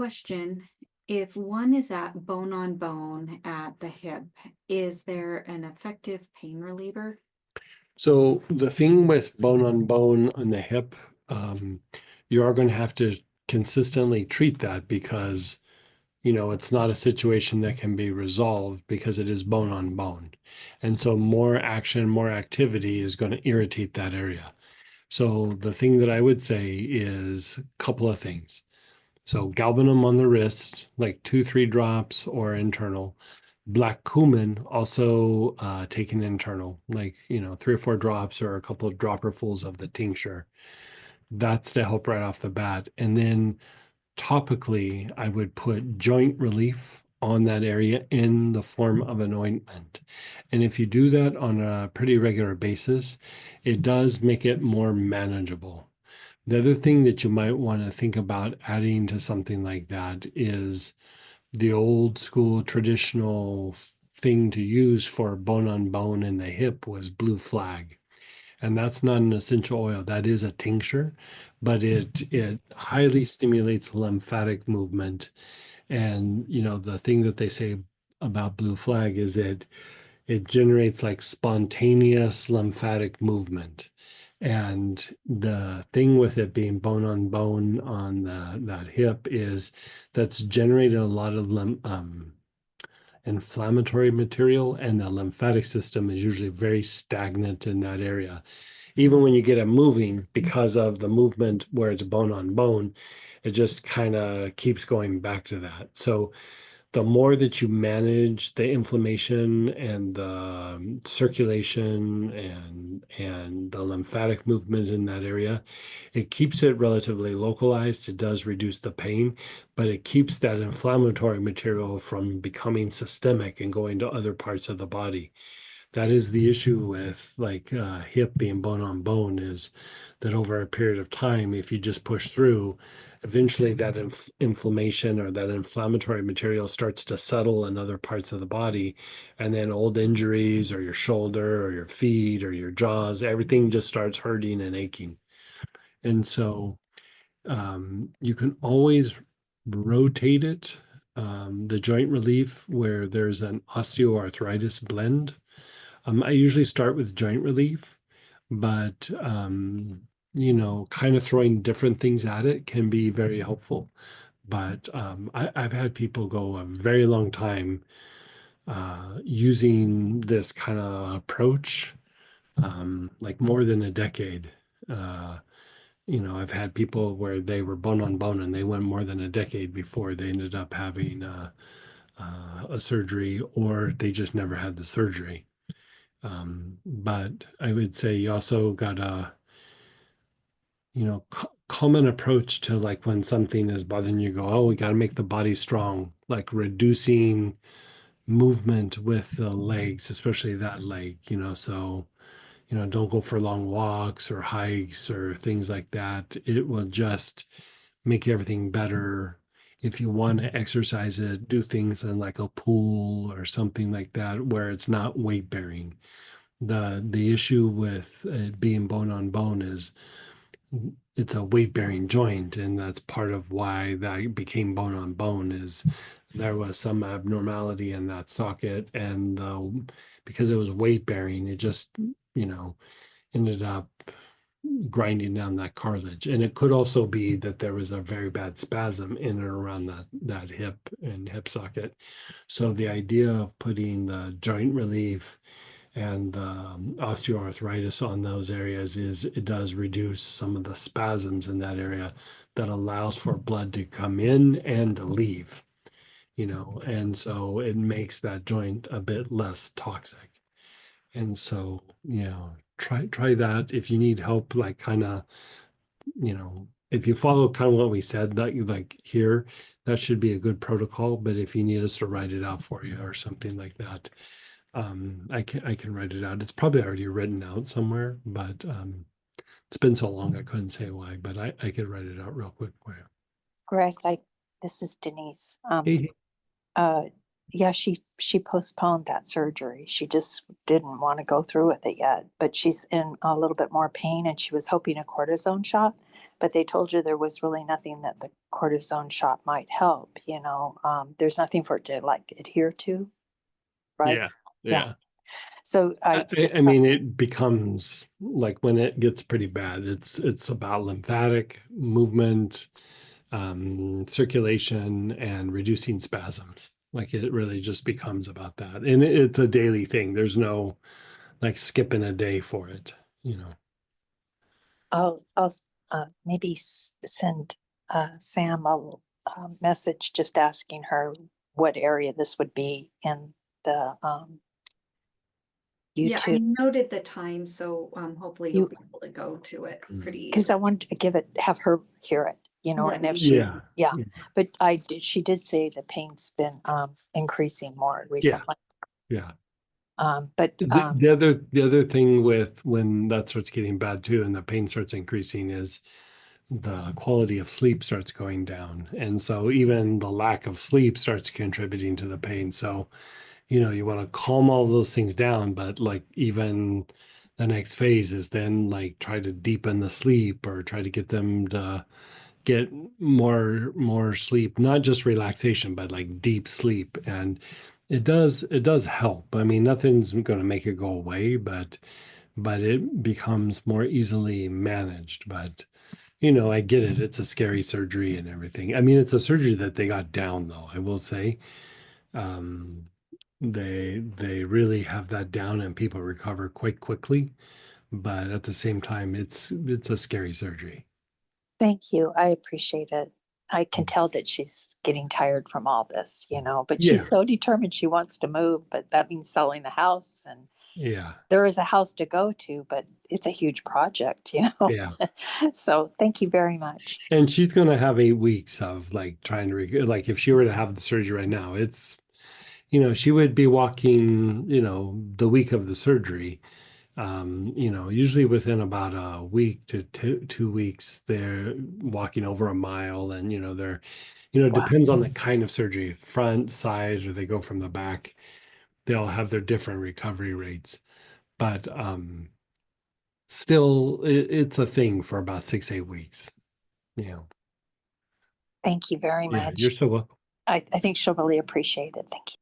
Question, if one is at bone on bone at the hip, is there an effective pain reliever? So the thing with bone on the hip, you are going to have to consistently treat that because, it's not a situation that can be resolved because it is bone on bone. And so more action, more activity is going to irritate that area. So the thing that I would say is a couple of things. So galbanum on the wrist, like 2, 3 drops or internal. Black cumin also taken internal, like 3 or 4 drops or a couple of dropperfuls of the tincture. That's to help right off the bat. And then topically, I would put joint relief on that area in the form of an ointment. And if you do that on a pretty regular basis, it does make it more manageable. The other thing that you might want to think about adding to something like that is the old school traditional thing to use for bone on bone in the hip was blue flag. And that's not an essential oil. That is a tincture, but it highly stimulates lymphatic movement. And the thing that they say about blue flag is it generates like spontaneous lymphatic movement. And the thing with it being bone on that hip is that's generated a lot of inflammatory material, and the lymphatic system is usually very stagnant in that area. Even when you get it moving, because of the movement where it's bone on bone, it just kind of keeps going back to that. So the more that you manage the inflammation and the circulation and the lymphatic movement in that area, it keeps it relatively localized. It does reduce the pain, but it keeps that inflammatory material from becoming systemic and going to other parts of the body. That is the issue with like hip being bone on bone, is that over a period of time, if you just push through, eventually that inflammation or that inflammatory material starts to settle in other parts of the body. And then old injuries or your shoulder or your feet or your jaws, everything just starts hurting and aching. And so you can always rotate it. The joint relief where there's an osteoarthritis blend, I usually start with joint relief, but kind of throwing different things at it can be very helpful. But I've had people go a very long time using this kind of approach, like more than a decade. Uh, I've had people where they were bone on bone and they went more than a decade before they ended up having a surgery, or they just never had the surgery. But I would say you also got a, common approach to like when something is bothering you, go, oh, we got to make the body strong, like reducing movement with the legs, especially that leg, so, don't go for long walks or hikes or things like that. It will just make everything better. If you want to exercise it, do things in like a pool or something like that where it's not weight bearing. The issue with it being bone on bone is it's a weight bearing joint, and that's part of why that became bone on bone, is there was some abnormality in that socket, and because it was weight bearing, it just you know ended up grinding down that cartilage. And it could also be that there was a very bad spasm in and around that hip and hip socket. So the idea of putting the joint relief and osteoarthritis on those areas is it does reduce some of the spasms in that area, that allows for blood to come in and to leave, and so it makes that joint a bit less toxic. And so, try that if you need help, like kind of, if you follow kind of what we said, that you like here, that should be a good protocol. But if you need us to write it out for you or something like that, I can write it out. It's probably already written out somewhere, but it's been so long I couldn't say why, but I could write it out real quick for you. Greg, this is Denise. Hey, Uh, yeah, she postponed that surgery. She just didn't want to go through with it yet, but she's in a little bit more pain and she was hoping a cortisone shot, but they told her there was really nothing that the cortisone shot might help, you know. There's nothing for it to like adhere to, right? Yeah. Yeah. Yeah. So I I just mean, it becomes like when it gets pretty bad, it's about lymphatic movement, circulation, and reducing spasms. Like it really just becomes about that, and it's a daily thing. There's no like skipping a day for it, you know. I'll maybe send Sam a message just asking her what area this would be in the Yeah, I YouTube. noted the time, so hopefully you'll be able to go to it pretty Because I easily. wanted to have her hear it, you know, and if Right. she, Yeah. yeah, but she did say the pain's been increasing more recently. Yeah. But The other thing with when that starts getting bad too, and the pain starts increasing, is the quality of sleep starts going down, and so even the lack of sleep starts contributing to the pain. So you want to calm all those things down, but like even the next phase is then like try to deepen the sleep or try to get them to get more sleep, not just relaxation, but like deep sleep. And it does help. I mean, nothing's going to make it go away, but it becomes more easily managed. But I get it. It's a scary surgery and everything. I mean, it's a surgery that they got down, though, I will say. Um, they really have that down and people recover quite quickly. But at the same time, it's a scary surgery. thank you. I appreciate it. I can tell that she's getting tired from all this, you know, but Yeah, she's so determined she wants to move, but that means selling the house and yeah, there is a house to go to, but it's a huge project, you know? yeah. So thank you very much. And she's gonna have 8 weeks of like trying to like if she were to have the surgery right now, she would be walking, the week of the surgery. Usually within about a week to 2 weeks, they're walking over a mile, and they're, it Wow. depends on the kind of surgery, front, side, or they go from the back. They'll have their different recovery rates, but still, it's a thing for about 6, 8 weeks. Yeah, Thank you very yeah, much. you're so welcome. I think she'll really appreciate it. Thank you.